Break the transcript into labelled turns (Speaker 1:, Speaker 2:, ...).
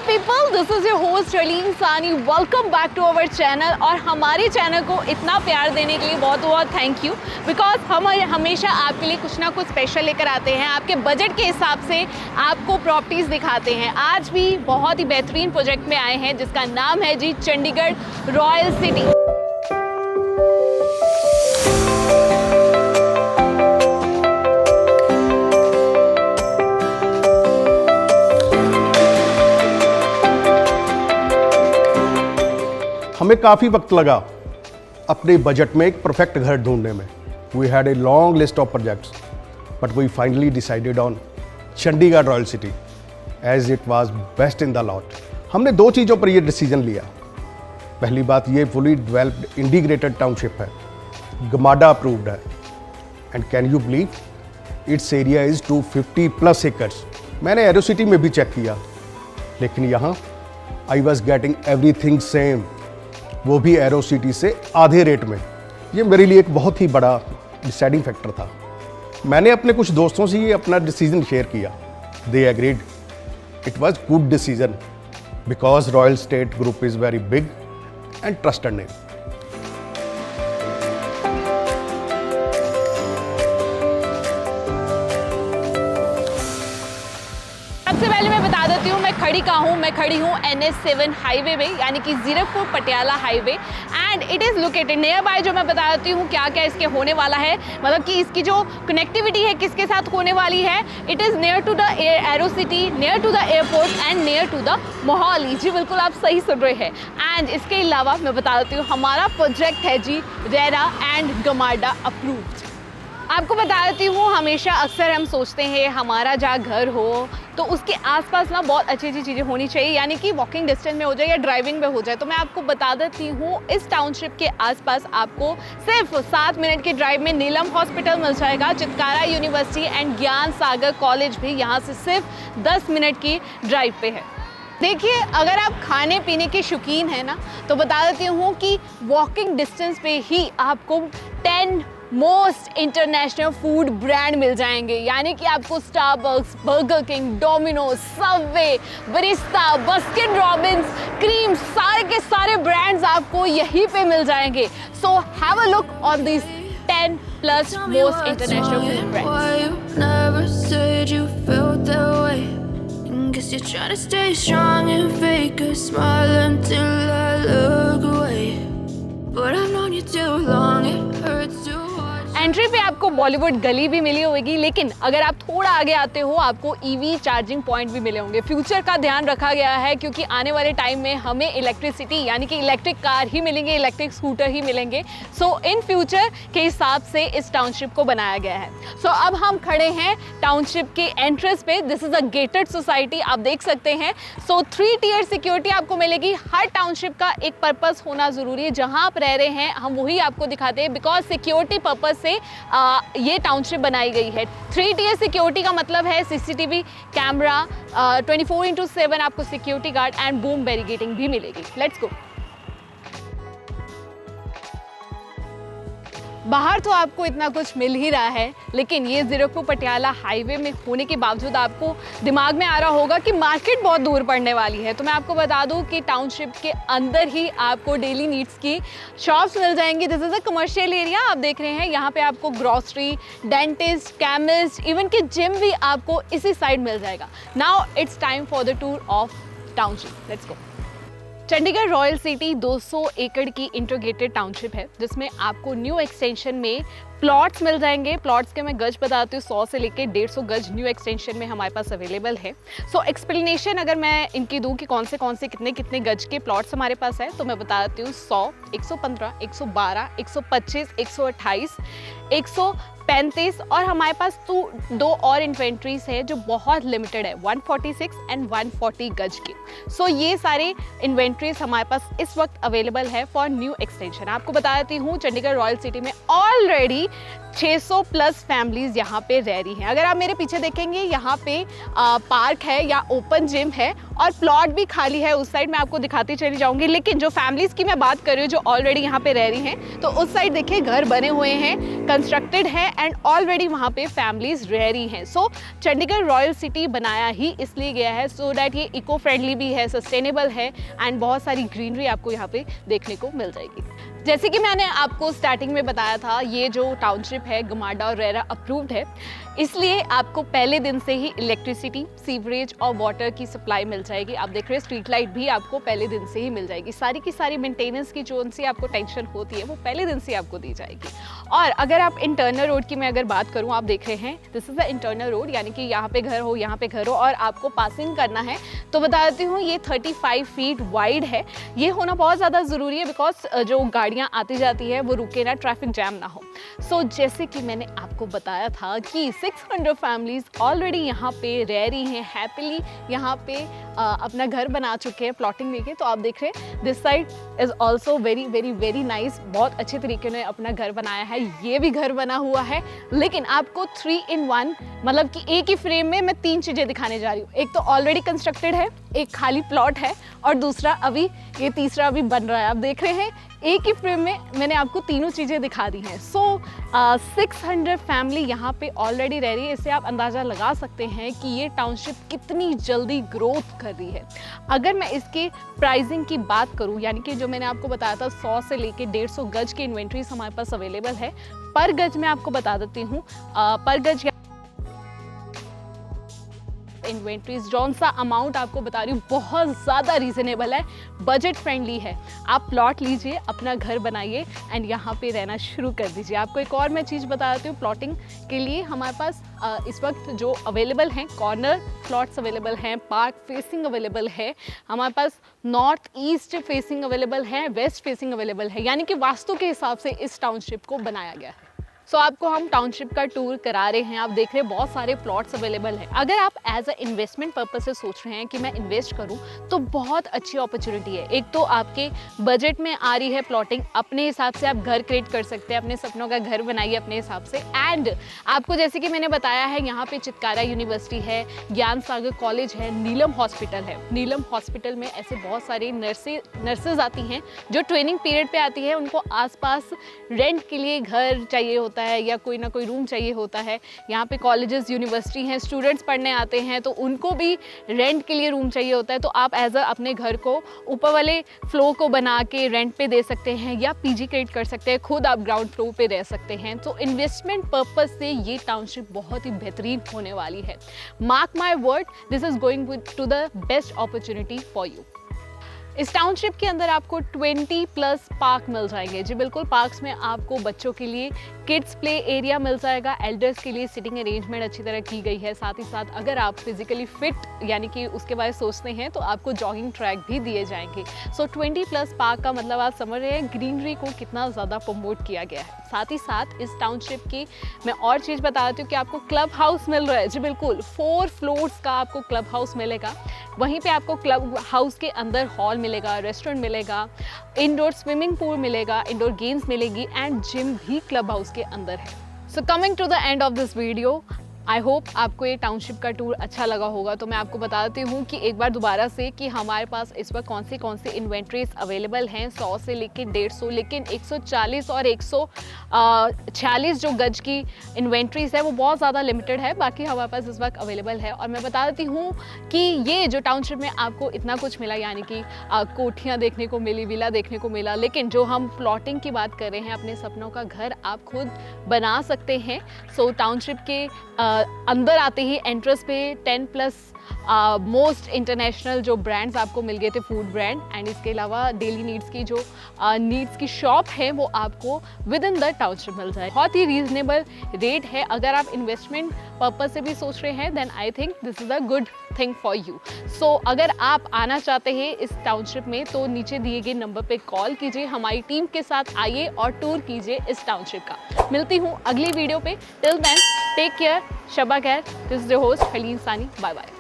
Speaker 1: People, this is your host Raleem Sani. Welcome back to our channel. और हमारे channel को इतना प्यार देने के लिए बहुत बहुत थैंक यू, बिकॉज हम हमेशा आपके लिए कुछ ना कुछ स्पेशल लेकर आते हैं, आपके बजट के हिसाब से आपको प्रॉपर्टीज़ दिखाते हैं। आज भी बहुत ही बेहतरीन प्रोजेक्ट में आए हैं जिसका नाम है जी चंडीगढ़ रॉयल सिटी।
Speaker 2: हमें काफ़ी वक्त लगा अपने बजट में एक परफेक्ट घर ढूंढने में। We had a long list of projects but we finally decided on Chandigarh royal city as it was best in the lot. हमने दो चीज़ों पर यह डिसीजन लिया। पहली बात, ये फुली डेवलप्ड इंटीग्रेटेड टाउनशिप है, गमाडा अप्रूव्ड है, and can you believe it's area is 250+ acres. मैंने एरो सिटी में भी चेक किया, लेकिन यहाँ I was getting everything same, वो भी एरो सिटी से आधे रेट में। ये मेरे लिए एक बहुत ही बड़ा डिसाइडिंग फैक्टर था। मैंने अपने कुछ दोस्तों से ये अपना डिसीजन शेयर किया। They agreed it was good decision because royal state group is very big and trusted name.
Speaker 1: सबसे पहले मैं बता देती हूँ मैं खड़ी कहाँ हूँ। मैं खड़ी हूँ NH7 हाईवे में, यानी कि Zirakpur Patiala highway, and it is located near by. जो मैं बता देती हूँ क्या क्या इसके होने वाला है, मतलब कि इसकी जो कनेक्टिविटी है किसके साथ होने वाली है। It is near to the Aerocity, near to the airport and near to the Mohali. जी बिल्कुल आप सही सुन रहे हैं। एंड इसके अलावा मैं बता देती हूँ हमारा प्रोजेक्ट है जी रेरा एंड गमाडा अप्रूव्ड। आपको बता देती हूँ, हमेशा अक्सर हम सोचते हैं हमारा जहाँ घर हो तो उसके आसपास ना बहुत अच्छी अच्छी चीज़ें होनी चाहिए, यानी कि वॉकिंग डिस्टेंस में हो जाए या ड्राइविंग में हो जाए। तो मैं आपको बता देती हूँ इस टाउनशिप के आसपास आपको सिर्फ 7 मिनट के ड्राइव में नीलम हॉस्पिटल मिल जाएगा, चितकारा यूनिवर्सिटी एंड ज्ञान सागर कॉलेज भी यहाँ से सिर्फ 10 मिनट की ड्राइव पे है। देखिए, अगर आप खाने पीने के शौकीन हैं ना, तो बता देती हूँ कि वॉकिंग डिस्टेंस पे ही आपको 10 मोस्ट इंटरनेशनल फूड ब्रांड मिल जाएंगे, यानी कि आपको Starbucks, burger king, Domino's, Subway, Barista, Baskin Robbins, cream, सारे के सारे ब्रांड्स आपको यहीं पे मिल जाएंगे। So have a look on this 10+ most international food brands.
Speaker 3: Guess you're trying to stay strong and fake a smile until I look away. But I've known you too long, it hurts to watch.
Speaker 1: Entry पे आपको बॉलीवुड गली भी मिली होगी, लेकिन अगर आप थोड़ा आगे आते हो आपको EV चार्जिंग पॉइंट भी मिले होंगे। फ्यूचर का ध्यान रखा गया है क्योंकि आने वाले टाइम में हमें इलेक्ट्रिसिटी यानी कि इलेक्ट्रिक कार ही मिलेंगे, इलेक्ट्रिक स्कूटर ही मिलेंगे। सो इन फ्यूचर के हिसाब से इस टाउनशिप को बनाया गया है। सो अब हम खड़े हैं टाउनशिप के एंट्रेंस पे। This is a gated society, आप देख सकते हैं। सो 3 टियर सिक्योरिटी आपको मिलेगी। हर टाउनशिप का एक पर्पस होना जरूरी है। जहां आप रह रहे हैं हम वही आपको दिखाते हैं, बिकॉज सिक्योरिटी पर्पस से ये टाउनशिप बनाई गई है। 3 टियर सिक्योरिटी का मतलब है CCTV कैमरा, 24/7 आपको security guard and boom barricading भी मिलेगी। Let's go. बाहर तो आपको इतना कुछ मिल ही रहा है, लेकिन ये जीरकपुर पटियाला हाईवे में होने के बावजूद आपको दिमाग में आ रहा होगा कि मार्केट बहुत दूर पड़ने वाली है। तो मैं आपको बता दूं कि टाउनशिप के अंदर ही आपको डेली नीड्स की शॉप्स मिल जाएंगी। This is a commercial area, आप देख रहे हैं। यहाँ पे आपको ग्रॉसरी, डेंटिस्ट, केमिस्ट, इवन कि जिम भी आपको इसी साइड मिल जाएगा। Now it's time for the tour of township. Let's go. Chandigarh royal city 200 एकड़ की इंटीग्रेटेड टाउनशिप है, जिसमें आपको न्यू एक्सटेंशन में प्लॉट्स मिल जाएंगे। प्लॉट्स के मैं गज बताती हूँ, 100 से लेकर 150 गज न्यू एक्सटेंशन में हमारे पास अवेलेबल है। सो एक्सप्लेनेशन अगर मैं इनकी दूँ कि कौन से कितने गज के प्लॉट्स हमारे पास है, तो मैं बताती हूँ 100, 115, 112, 125, 128, 135 और हमारे पास 2 और इन्वेंट्रीज है जो बहुत लिमिटेड है, 146 एंड 140 गज की। सो ये सारे इन्वेंट्रीज हमारे पास इस वक्त अवेलेबल है फॉर न्यू एक्सटेंशन। आपको बता देती हूँ चंडीगढ़ रॉयल सिटी में ऑलरेडी 600 प्लस फैमिलीज यहाँ पे रह रही हैं। अगर आप मेरे पीछे देखेंगे यहाँ पे पार्क है या ओपन जिम है और प्लॉट भी खाली है उस साइड, मैं आपको दिखाती चली जाऊंगी। लेकिन जो फैमिलीज की मैं बात कर रही हूँ जो ऑलरेडी यहाँ पे रह रही हैं, तो उस साइड देखिए घर बने हुए हैं, कंस्ट्रक्टेड है एंड ऑलरेडी वहाँ पे फैमिलीज रह रही हैं। सो चंडीगढ़ रॉयल सिटी बनाया ही इसलिए गया है सो दैट ये इको फ्रेंडली भी है, सस्टेनेबल है एंड बहुत सारी ग्रीनरी आपको यहाँ पे देखने को मिल जाएगी। जैसे कि मैंने आपको स्टार्टिंग में बताया था, ये जो टाउनशिप है गमाडा और रेरा अप्रूव्ड है, इसलिए आपको पहले दिन से ही इलेक्ट्रिसिटी, सीवरेज और वाटर की सप्लाई मिल जाएगी। आप देख रहे हैं स्ट्रीट लाइट भी आपको पहले दिन से ही मिल जाएगी। सारी की सारी मेंटेनेंस की जो उनसे आपको टेंशन होती है वो पहले दिन से आपको दी जाएगी। और अगर आप इंटरनल रोड की मैं अगर बात करूँ, आप देख रहे हैं this is the internal road, यानी कि यहाँ पे घर हो, यहाँ पे घर हो और आपको पासिंग करना है, तो बता देती हूँ ये 35 फीट वाइड है। ये होना बहुत ज़्यादा ज़रूरी है बिकॉज जो गाड़ियाँ आती जाती है वो रुके ना, ट्रैफिक जैम ना हो। सो जैसे कि मैंने आपको बताया था कि 600 फैमिलीज ऑलरेडी यहाँ पे रह रही हैं, हैप्पीली यहाँ पे अपना घर बना चुके हैं प्लॉटिंग लेके। तो आप देख रहे हैं this side is also very very very nice, बहुत अच्छे तरीके से अपना घर बनाया है। ये भी घर बना हुआ है, लेकिन आपको 3 in 1 मतलब कि एक ही फ्रेम में मैं 3 चीज़ें दिखाने जा रही हूँ। एक तो ऑलरेडी कंस्ट्रक्टेड है, एक खाली प्लॉट है और दूसरा अभी ये तीसरा अभी बन रहा है। आप देख रहे हैं एक ही फ्रेम में मैंने आपको तीनों चीज़ें दिखा दी हैं। सो 600 फैमिली यहाँ पे ऑलरेडी रह रही है। इससे आप अंदाज़ा लगा सकते हैं कि ये टाउनशिप कितनी जल्दी ग्रोथ कर रही है। अगर मैं इसके प्राइसिंग की बात करूँ, यानी कि जो मैंने आपको बताया था 100 से लेके 150 गज की इन्वेंट्रीज हमारे पास अवेलेबल है। पर गज मैं आपको बता देती हूँ, पर गज इन्वेंट्रीज जौन सा अमाउंट आपको बता रही हूँ बहुत ज़्यादा रीजनेबल है, बजट फ्रेंडली है। आप प्लॉट लीजिए, अपना घर बनाइए एंड यहाँ पे रहना शुरू कर दीजिए। आपको एक और मैं चीज़ बता देती हूँ, प्लॉटिंग के लिए हमारे पास इस वक्त जो अवेलेबल हैं, कॉर्नर प्लॉट्स अवेलेबल हैं, पार्क फेसिंग अवेलेबल है, हमारे पास नॉर्थ ईस्ट फेसिंग अवेलेबल है, वेस्ट फेसिंग अवेलेबल है, यानी कि वास्तु के हिसाब से इस टाउनशिप को बनाया गया है। सो आपको हम टाउनशिप का टूर करा रहे हैं। आप देख रहे हैं बहुत सारे प्लॉट्स अवेलेबल हैं। अगर आप एज अ इन्वेस्टमेंट पर्पज से सोच रहे हैं कि मैं इन्वेस्ट करूं, तो बहुत अच्छी अपॉर्चुनिटी है। एक तो आपके बजट में आ रही है प्लॉटिंग, अपने हिसाब से आप घर क्रिएट कर सकते हैं, अपने सपनों का घर बनाइए अपने हिसाब से। एंड आपको जैसे कि मैंने बताया है, यहाँ पे चितकारा यूनिवर्सिटी है, ज्ञान सागर कॉलेज है, नीलम हॉस्पिटल है। नीलम हॉस्पिटल में ऐसे बहुत सारी नर्सेज आती हैं जो ट्रेनिंग पीरियड पे आती है, उनको आसपास रेंट के लिए घर चाहिए होता है या कोई ना कोई रूम चाहिए होता है। यहाँ पे कॉलेजेस, यूनिवर्सिटी हैं, स्टूडेंट्स पढ़ने आते हैं तो उनको भी रेंट के लिए रूम चाहिए होता है। तो आप एज अ अपने घर को ऊपर वाले फ्लोर को बना के रेंट पे दे सकते हैं या पीजी क्रिएट कर सकते हैं, खुद आप ग्राउंड फ्लोर पे रह सकते हैं। तो इन्वेस्टमेंट पर्पज से ये टाउनशिप बहुत ही बेहतरीन होने वाली है। Mark my word, this is going to the best opportunity for you. इस टाउनशिप के अंदर आपको 20 प्लस पार्क मिल जाएंगे। जी बिल्कुल, पार्क्स में आपको बच्चों के लिए किड्स प्ले एरिया मिल जाएगा, एल्डर्स के लिए सिटिंग अरेंजमेंट अच्छी तरह की गई है। साथ ही साथ अगर आप फिजिकली फिट यानी कि उसके बारे में सोचते हैं तो आपको जॉगिंग ट्रैक भी दिए जाएंगे। सो 20 प्लस पार्क का मतलब आप समझ रहे हैं ग्रीनरी को कितना ज़्यादा प्रमोट किया गया है। साथ ही साथ इस टाउनशिप की मैं और चीज़ बता देती हूँ कि आपको क्लब हाउस मिल रहा है। जी बिल्कुल, 4 फ्लोर्स का आपको क्लब हाउस मिलेगा। वहीं पे आपको क्लब हाउस के अंदर हॉल मिलेगा, रेस्टोरेंट मिलेगा, इंडोर स्विमिंग पूल मिलेगा, इंडोर गेम्स मिलेगी एंड जिम भी क्लब हाउस के अंदर है। So coming to the end of this video, I hope आपको ये टाउनशिप का टूर अच्छा लगा होगा। तो मैं आपको बता देती हूँ कि एक बार दोबारा से कि हमारे पास इस वक्त कौन सी इन्वेंट्रीज अवेलेबल हैं। 100 से लेकर 150, लेकिन 140 और 146 जो गज की इन्वेंट्रीज है वो बहुत ज़्यादा लिमिटेड है, बाकी हमारे पास इस वक्त अवेलेबल है। और मैं बता देती हूँ कि ये जो टाउनशिप में आपको इतना कुछ मिला, यानी कि कोठियाँ देखने को मिली, विला देखने को मिला, लेकिन जो हम प्लॉटिंग की बात कर रहे हैं, अपने सपनों का घर आप खुद बना सकते हैं। सो टाउनशिप के अंदर आते ही एंट्रेंस पे 10 प्लस मोस्ट इंटरनेशनल जो ब्रांड्स आपको मिल गए थे, फूड ब्रांड, एंड इसके अलावा डेली नीड्स की जो नीड्स की शॉप है वो आपको विद इन द टाउनशिप मिल जाए। बहुत ही रीजनेबल रेट है। अगर आप इन्वेस्टमेंट पर्पज से भी सोच रहे हैं then I think this is a good thing for you. So अगर आप आना चाहते हैं इस टाउनशिप में तो नीचे दिए गए नंबर पे कॉल कीजिए, हमारी टीम के साथ आइए और टूर कीजिए इस टाउनशिप का। मिलती हूँ अगली वीडियो पे। टिल देन टेक केयर, शबा खैर। This is your host Haleem Saani, bye bye.